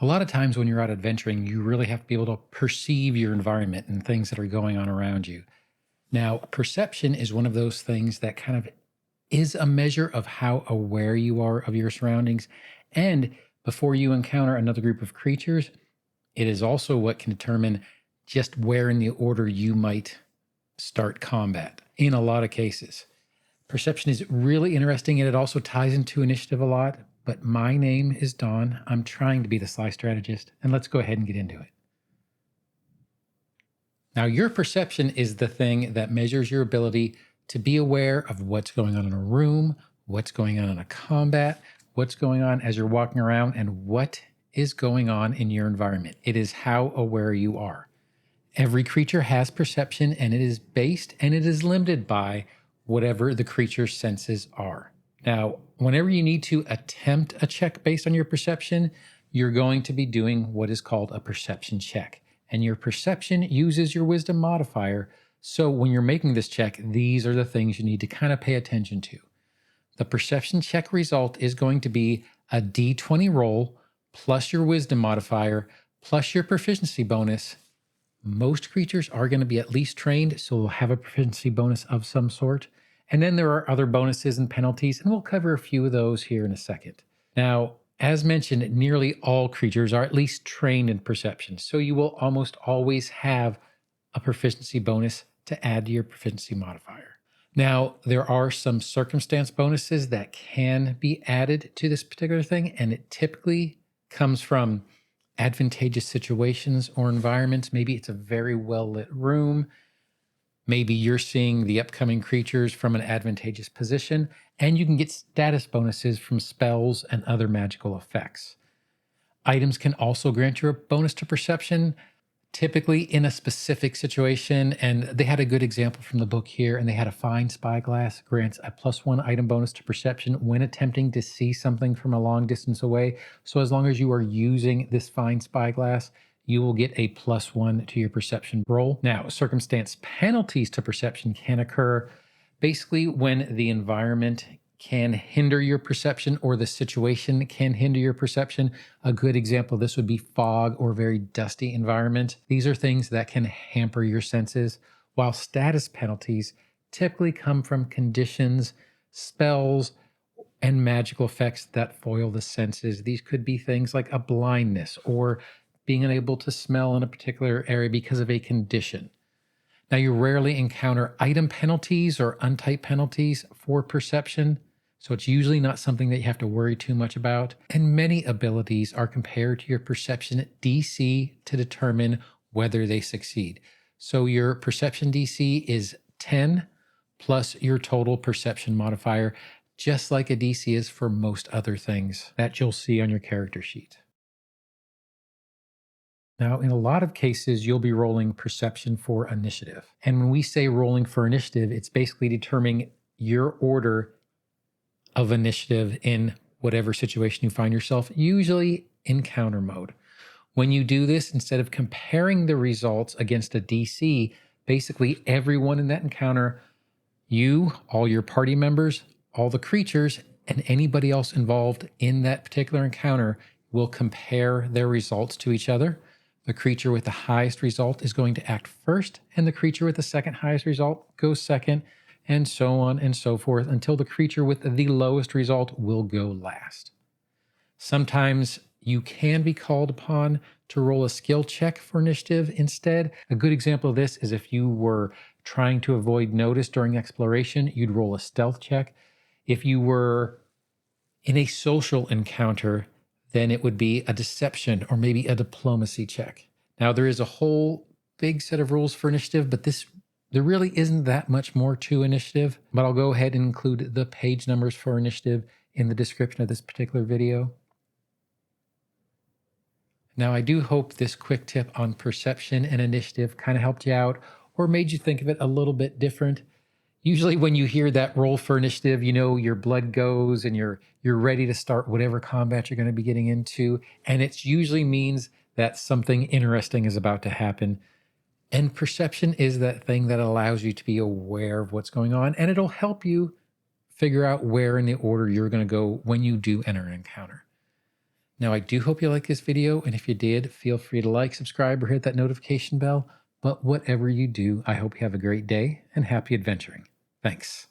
A lot of times when you're out adventuring, you really have to be able to perceive your environment and things that are going on around you. Now, perception is one of those things that kind of is a measure of how aware you are of your surroundings. And before you encounter another group of creatures, it is also what can determine just where in the order you might start combat in a lot of cases. Perception is really interesting and it also ties into initiative a lot. But my name is Don. I'm trying to be the Sly Strategist, and let's go ahead and get into it. Now, your perception is the thing that measures your ability to be aware of what's going on in a room, what's going on in a combat, what's going on as you're walking around, and what is going on in your environment. It is how aware you are. Every creature has perception, and it is based and it is limited by whatever the creature's senses are. Now, whenever you need to attempt a check based on your perception, you're going to be doing what is called a perception check. And your perception uses your wisdom modifier. So when you're making this check, these are the things you need to kind of pay attention to. The perception check result is going to be a d20 roll plus your wisdom modifier plus your proficiency bonus. Most creatures are going to be at least trained, so they'll have a proficiency bonus of some sort. And then there are other bonuses and penalties, and we'll cover a few of those here in a second. Now, as mentioned, nearly all creatures are at least trained in perception, so you will almost always have a proficiency bonus to add to your proficiency modifier. Now, there are some circumstance bonuses that can be added to this particular thing, and it typically comes from advantageous situations or environments. Maybe it's a very well-lit room. Maybe you're seeing the upcoming creatures from an advantageous position, and you can get status bonuses from spells and other magical effects. Items can also grant you a bonus to perception, typically in a specific situation. And they had a good example from the book here, and they had a fine spyglass grants a +1 item bonus to perception when attempting to see something from a long distance away. So as long as you are using this fine spyglass, you will get a +1 to your perception roll. Now, circumstance penalties to perception can occur basically when the environment can hinder your perception or the situation can hinder your perception. A good example of this would be fog or very dusty environment. These are things that can hamper your senses, while status penalties typically come from conditions, spells, and magical effects that foil the senses. These could be things like a blindness or being unable to smell in a particular area because of a condition. Now, you rarely encounter item penalties or untyped penalties for perception, so it's usually not something that you have to worry too much about. And many abilities are compared to your perception DC to determine whether they succeed. So your perception DC is 10 plus your total perception modifier, just like a DC is for most other things that you'll see on your character sheet. Now, in a lot of cases, you'll be rolling perception for initiative. And when we say rolling for initiative, it's basically determining your order of initiative in whatever situation you find yourself, usually encounter mode. When you do this, instead of comparing the results against a DC, basically everyone in that encounter, you, all your party members, all the creatures, and anybody else involved in that particular encounter will compare their results to each other. The creature with the highest result is going to act first, and the creature with the second highest result goes second, and so on and so forth until the creature with the lowest result will go last. Sometimes you can be called upon to roll a skill check for initiative instead. A good example of this is if you were trying to avoid notice during exploration, you'd roll a stealth check. If you were in a social encounter, then it would be a deception or maybe a diplomacy check. Now, there is a whole big set of rules for initiative, but there really isn't that much more to initiative. But I'll go ahead and include the page numbers for initiative in the description of this particular video. Now, I do hope this quick tip on perception and initiative kind of helped you out or made you think of it a little bit different. Usually when you hear that roll for initiative, you know your blood goes and you're ready to start whatever combat you're going to be getting into. And it usually means that something interesting is about to happen. And perception is that thing that allows you to be aware of what's going on, and it'll help you figure out where in the order you're going to go when you do enter an encounter. Now, I do hope you like this video, and if you did, feel free to like, subscribe, or hit that notification bell. But whatever you do, I hope you have a great day and happy adventuring. Thanks.